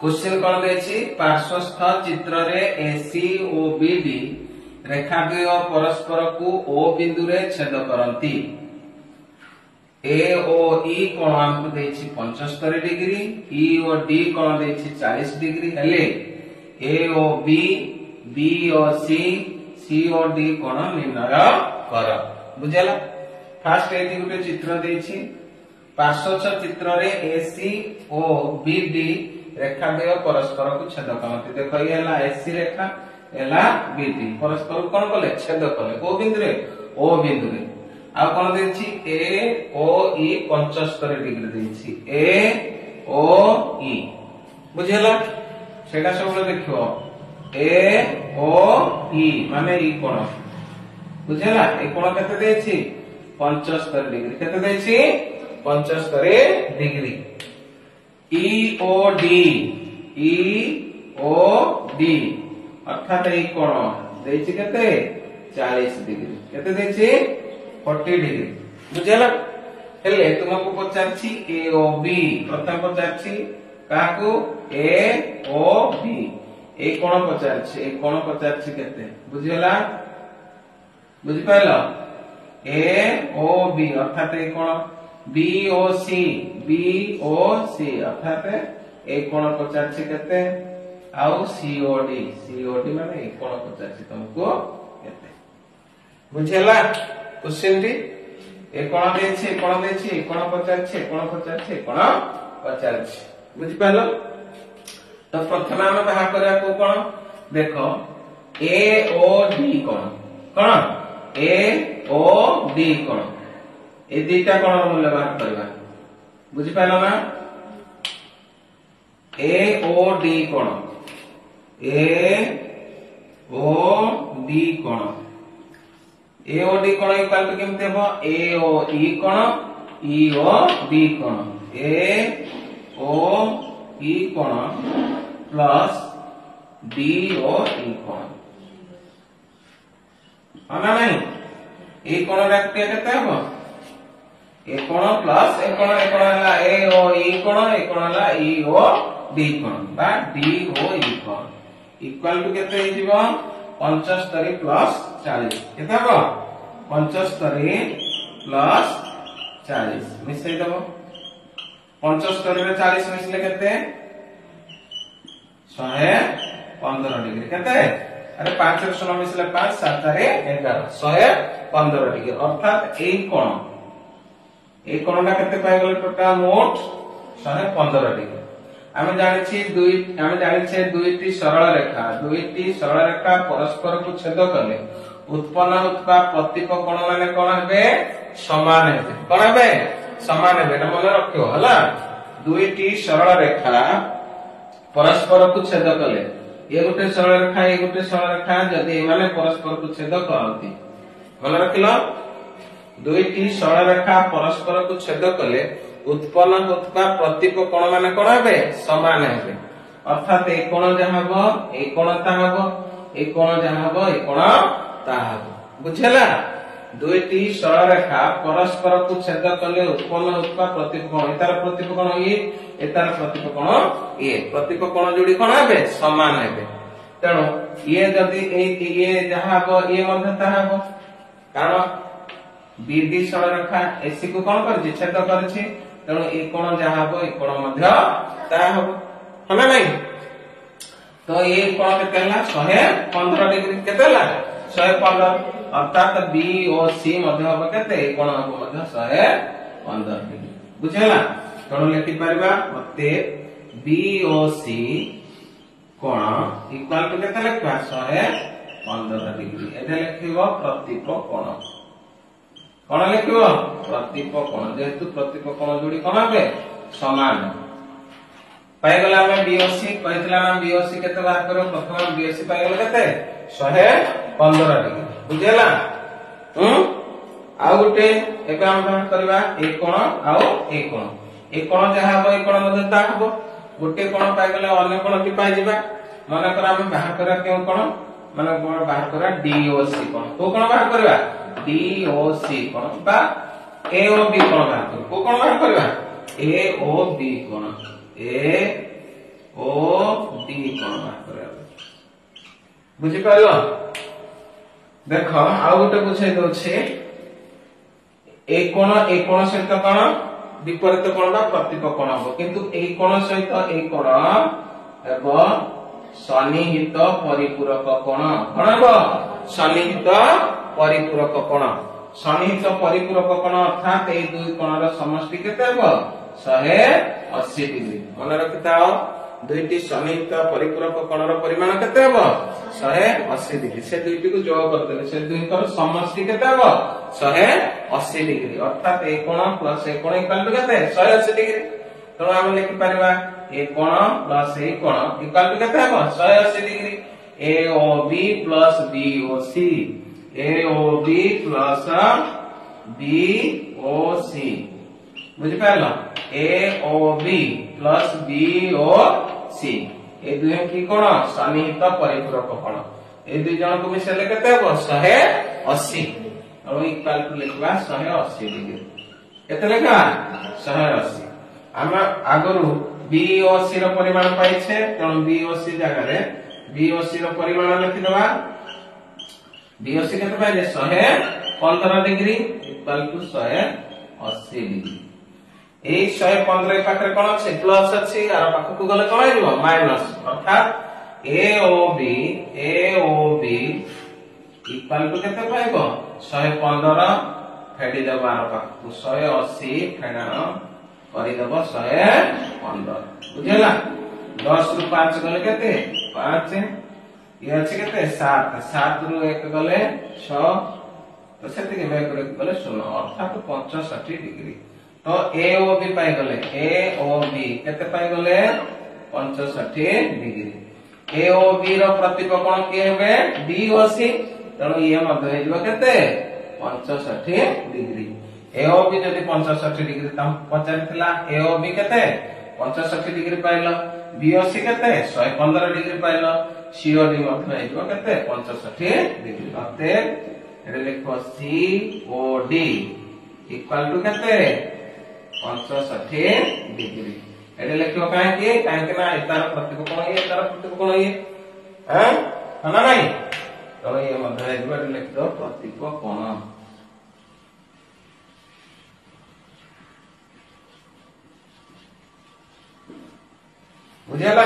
Question कौन देछि पार्श्वस्थ चित्र रे एसी ओ बीडी रेखाद्वय परस्पर को ओ बिंदु रे छेद करंती। ए ओ ई कोण हमको देछि 75 डिग्री, ई ओ डी कोण देछि 40 डिग्री हेले ए ओ बी, बी ओ सी, सी ओ डी कोण निर्णय कर। बुझला फास्ट एति गुटे चित्र देछि पार्श्वस्थ चित्र रे एसी ओ बी डी रेखाद्वय परस्पर को छेद करंती। देखो ये हला एसी रेखा एला बी डी परस्पर कोण कले छेद कले को बिंदु रे ओ बिंदु रे आ कोन देछि ए ओ ई 75 डिग्री देछि ए ओ ई। बुझला सेटा सब देखो ए ओ ई माने ई कोण। बुझला ए कोण केते देछि 75 डिग्री केते देछि 75 डिग्री। ई ओ डी अर्थात ई कोण देछि केते 40 डिग्री केते देछि 40 डिग्री। बुझला हेले तुमको पचारछि ए ओ बी प्रथम पचारछि काकू ए ओ बी ए कोण पचारछि ए कोण पचारछि केते। बुझला बुझि पाइलो ए ओ बी अर्थात ए कोण बी ओ सी अर्थात ए कोण पचारछि केते आउ सी ओ डी माने ए कोण पचारछि तुमको केते। बुझला क्वेश्चन टी ए कोण देछि ए कोण देछि ए कोण पचारछि ए कोण पचारछि ए कोण पचारछि। बुझि पाइलो तो प्रथम हम बाहर करिया को कोण देखो ए ओ डी कोण कोण ए ओ डी कोण ए दीटा कोण मूल्य बाहर करबा। बुझि पाइलो ना ए ओ डी कोण ए ओ डी कोण ए ओ डी कोण इक्वल टू केमते हो ए ओ ई कोण ई ओ डी कोण ए ओ ई कोण प्लस डी ओ ई कोण आना नहीं ए कोण रखते केते हो ए कोण प्लस ए कोण हला ए ओ ई कोण ए कोण हला ई ओ डी कोण बा डी ओ ई कोण इक्वल टू केते हे जीवो 75 प्लस 40 केते हो 75 प्लस 40 मिसै दबो 75 रे 40 मिसले केते 115 डिग्री केते अरे 5 रे 16 मिसले 5 7 रे 11 115 डिग्री अर्थात ए कोणटा केते पाइ गेल टोटल मोट 115 डिग्री। आमे जानिछे दुईटी सरल रेखा परस्पर को छेद कले उत्पन्न होतबा प्रतीक कोण माने कोण हेबे समान हेबे कोण हेबे समान हेबे एटा मन रखियो हला। दुईटी सरल रेखा परस्पर को छेद कले ये गुटे सरल रेखा जदि माने परस्पर को छेद करंती मन रखिलो दुईटी सरल रेखा परस्पर को छेद कले उत्पन्न होतबा प्रतीक कोण माने कोण हेबे समान हेबे अर्थात ए कोण जहा हबो ए कोण ता हबो ए कोण जहा हबो ए कोण ता हबो। बुझला दुईटी सरल रेखा परस्पर को छेद कले उत्पन्न होतबा प्रतीक कोण एतार प्रतीक कोण ए एतार प्रतीक कोण ए प्रतीक कोण जोडी कोण हेबे समान हेबे तेणु ये जदि ए जहा हबो ए मध्ये ता हबो कारण बीडी सरल रेखा एसी को कोण करछि छेद करछि तेणु ए कोण जहा हबो ए कोण मध्ये ता हबो हला नहीं तो ए कोण केते हला 115 डिग्री केते हला 115 अर्थात बी ओ सी मध्ये हबो केते ए कोण हबो मध्ये 115 डिग्री। बुझला तेणु लिखि परबा मते बी ओ सी कोण इक्वल टू केते लिखबा 115 डिग्री एटा लिखिबो प्रतीक कोण कोण लिखिबो प्रतीक कोण जेहेतु प्रतीक कोण जोडी कोण हेबे समान पाइ गला हम बीओसी कहितला ना बीओसी केते बाहर करो प्रथम बीओसी पाइ गला केते 115 डिग्री। बुझला आ गुटे एबे हम बाहर करबा ए कोण आउ ए कोण जहा हबो ए कोण मध्ये ता हबो गुटे कोण पाइ गला अन्य कोण की पाइ जिबा माने कर हम बाहर करा केउ कोण माने कोण बाहर करा डीओसी कोण को कोण बाहर करबा डीओसी कोण बा ए ओ बी कोण बाहर कर को कोण बाहर करबा ए ओ बी कोण ए ओ बुझी पारो देख आउ गोटे बुझे दउछे ए कोण सहित कोण विपरीत कोण बा प्रतीक कोण हो किंतु ए कोण सहित ए कोण एवं सन्निहित परिपूरक कोण कोण हो सन्निहित परिपूरक कोण सन्निहित परिपूरक कोण अर्थात ए दुई कोणर समष्टि केते हो 180 डिग्री मन रखिताओ दुईटी सन्निहित परिपूरक कोणर परिमाण केते हो 180 डिग्री से दुईटी को जोड़ करदेले से दुईकर समष्टि केते हो 180 डिग्री अर्थात ए कोण प्लस ए कोण इक्वल टू केते 180 डिग्री तो हम लिखि परिबा ए कोण प्लस ए कोण इक्वल टू केते हो 180 degree AOB plus BOC AOB plus BOC बुझि पारलो AOB प्लस BOC ए दुहे की कोण सन्निहित परिपूरक कोण ए दुई जन को मिसेले केते हो 180 और इक्वल टू लिखबा 180 डिग्री केते लेखा 180 हम आगरु BOC रो परिमाण पाइछे तण BOC जगह रे BOC रो परिमाण लिखि दबा BOC केते पाइले 115 डिग्री इक्वल टू 180 डिग्री ए 115 पाखरे कोन अछि प्लस अछि आर पाख को गले कोन आइबो माइनस अर्थात AOB इक्वल टू केते पाइबो 115 फेडी दबा आर पाख को 180 फेडा करि दबो 115 बुझला 10 रु 5 गले केते 5 ये अछि केते 7 7 रु 1 गले 6 तो सेति के बैक गले 16 अर्थात 65 डिग्री तो AOB पाई गले AOB केते पाई गले 65 डिग्री AOB रो प्रतीक कोण के हेबे BOC तणो ये मध्ये हेजबो केते 65 डिग्री AOB जदि 65 डिग्री तम पचारितला AOB केते 65 डिग्री पाइलो BOC केते 115 डिग्री पाइलो COD मध्ये हेजबो केते 65 डिग्री अते एडे लिखो COD इक्वल टू केते 65 डिग्री एडे लिखो काहे ना एतार प्रतीक कोण ये एतार प्रतीक कोण ये हैं ना नहीं तो ये मध्ये हेजबो लिख दो प्रतीक कोण बुझेला